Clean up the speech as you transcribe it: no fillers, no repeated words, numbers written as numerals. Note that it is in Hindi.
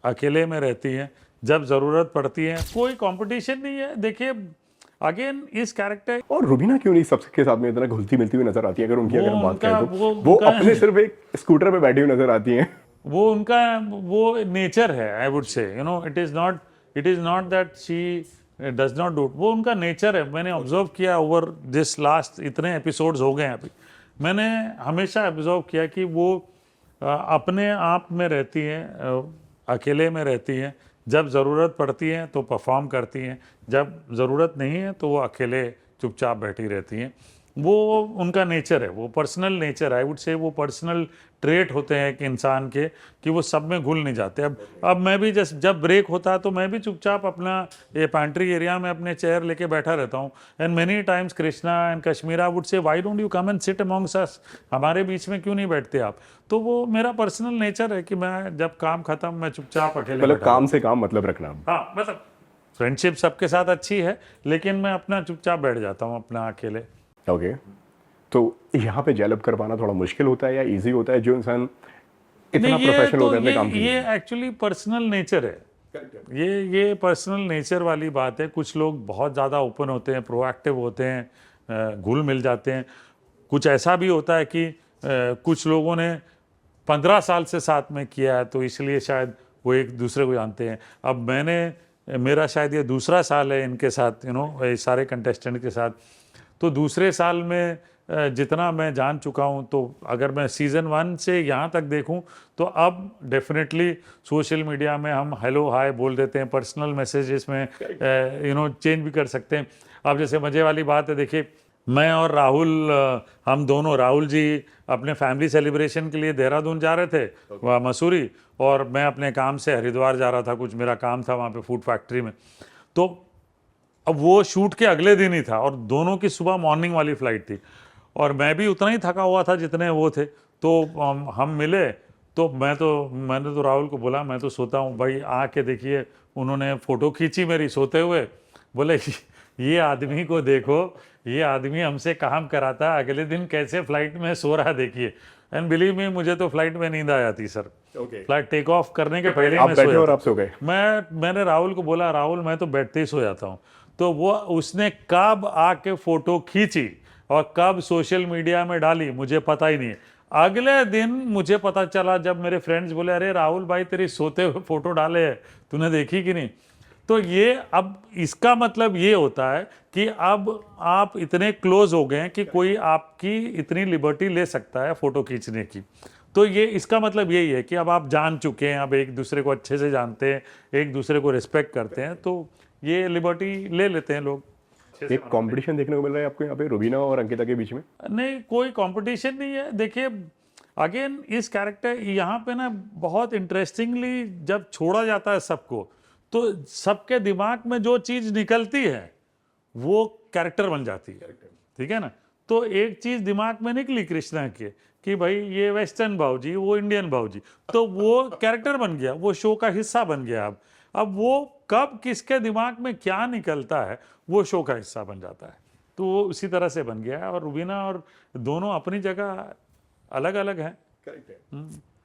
अकेले में रहती हैं, जब ज़रूरत पड़ती है। कोई कंपटीशन नहीं है। देखिए अगेन इस कैरेक्टर, और रुबीना क्यों नहीं सबके साथ में इतना घुलती मिलती हुई नजर आती है? अगर उनकी वो अगर हम बात उनका करें तो वो उनका अपने सिर्फ एक स्कूटर पे बैठी हुई नजर आती हैं। वो उनका वो नेचर है। I would say it is not that she does not do. वो उनका नेचर है। मैंने ऑब्जर्व किया ओवर दिस लास्ट इतने एपिसोड्स हो गए हैं अभी, मैंने हमेशा ऑब्जर्व किया कि वो अपने आप में रहती हैं, अकेले में रहती हैं। जब ज़रूरत पड़ती है तो परफॉर्म करती हैं, जब ज़रूरत नहीं है तो वो अकेले चुपचाप बैठी रहती हैं। वो उनका नेचर है, वो personal nature, I would say वो पर्सनल ट्रेट होते हैं कि इंसान के, कि वो सब में घुल नहीं जाते। अब मैं भी जब ब्रेक होता है तो मैं भी चुपचाप अपना ये पैंट्री एरिया में अपने चेयर लेके बैठा रहता हूँ। And many times Krishna and Kashmira would say why don't you come and sit amongst us, हमारे बीच में क्यों नहीं बैठते आप? तो वो मेरा पर्सनल नेचर है कि मैं जब काम खत्म मैं चुपचाप अकेले मतलब बैठा काम से काम मतलब रखना। हाँ, मतलब फ्रेंडशिप सबके साथ अच्छी है, लेकिन मैं अपना चुपचाप बैठ जाता हूँ अपना अकेले। ओके, तो यहाँ पे जेल अप कर पाना थोड़ा मुश्किल होता है या इजी होता है, जो इंसान इतना नहीं, ये प्रोफेशनल तो होता है अपने काम के ये लिए? एक्चुअली पर्सनल नेचर है। ये पर्सनल नेचर वाली बात है। कुछ लोग बहुत ज़्यादा ओपन होते हैं, प्रोएक्टिव होते हैं, घुल मिल जाते हैं। कुछ ऐसा भी होता है कि कुछ लोगों ने 15 साल से साथ में किया है, तो इसलिए शायद वो एक दूसरे को जानते हैं। अब मेरा शायद ये दूसरा साल है इनके साथ, सारे कंटेस्टेंट के साथ। तो दूसरे साल में जितना मैं जान चुका हूँ, तो अगर मैं सीज़न 1 से यहाँ तक देखूँ तो अब डेफिनेटली सोशल मीडिया में हम हेलो हाय बोल देते हैं, पर्सनल मैसेजेस में चेंज भी कर सकते हैं। अब जैसे मज़े वाली बात है, देखिए मैं और राहुल, हम दोनों, राहुल जी अपने फैमिली सेलिब्रेशन के लिए देहरादून जा रहे थे, वहाँ मसूरी, और मैं अपने काम से हरिद्वार जा रहा था, कुछ मेरा काम था वहाँ पे फूड फैक्ट्री में। तो अब वो शूट के अगले दिन ही था और दोनों की सुबह मॉर्निंग वाली फ्लाइट थी, और मैं भी उतना ही थका हुआ था जितने वो थे। तो हम मिले, तो मैंने तो राहुल को बोला मैं तो सोता हूँ भाई, आके देखिए उन्होंने फ़ोटो खींची मेरी सोते हुए। बोले ये आदमी को देखो, ये आदमी हमसे काम कराता है, अगले दिन कैसे फ्लाइट में सो रहा देखिए। एंड बिलीव मी, मुझे तो फ्लाइट में नींद आ जाती सर। फ्लाइट टेक ऑफ करने के पहले ही आप मैं सो बैठे और जाता। आप सो गए? मैंने राहुल को बोला, राहुल मैं तो बैठते ही सो जाता हूँ। तो वो उसने कब आके फ़ोटो खींची और कब सोशल मीडिया में डाली मुझे पता ही नहीं है। अगले दिन मुझे पता चला जब मेरे फ्रेंड्स बोले, अरे राहुल भाई तेरी सोते हुए फ़ोटो डाले हैं, तूने देखी कि नहीं? तो ये अब इसका मतलब ये होता है कि अब आप इतने क्लोज हो गए हैं कि कोई आपकी इतनी लिबर्टी ले सकता है फ़ोटो खींचने की। तो ये इसका मतलब यही है कि अब आप जान चुके हैं, अब एक दूसरे को अच्छे से जानते हैं, एक दूसरे को रिस्पेक्ट करते हैं, तो ये लिबर्टी ले लेते हैं लोग। एक कंपटीशन देखने को मिल रहा है आपको यहाँ पे रुबीना और अंकिता के बीच में? नहीं, कोई कंपटीशन नहीं है। देखिए अगेन इस कैरेक्टर यहाँ पे ना बहुत इंटरेस्टिंगली जब छोड़ा जाता है सबको, तो सबके दिमाग में जो चीज़ निकलती है वो कैरेक्टर बन जाती है। ठीक है ना? तो एक चीज़ दिमाग में निकली कृष्णा के कि भाई ये वेस्टर्न भाऊजी, वो इंडियन भाऊजी, तो वो कैरेक्टर बन गया, वो शो का हिस्सा बन गया। अब वो कब किसके दिमाग में क्या निकलता है वो शो का हिस्सा बन जाता है। तो वो उसी तरह से बन गया है, और रुबीना और दोनों अपनी जगह अलग अलग हैं।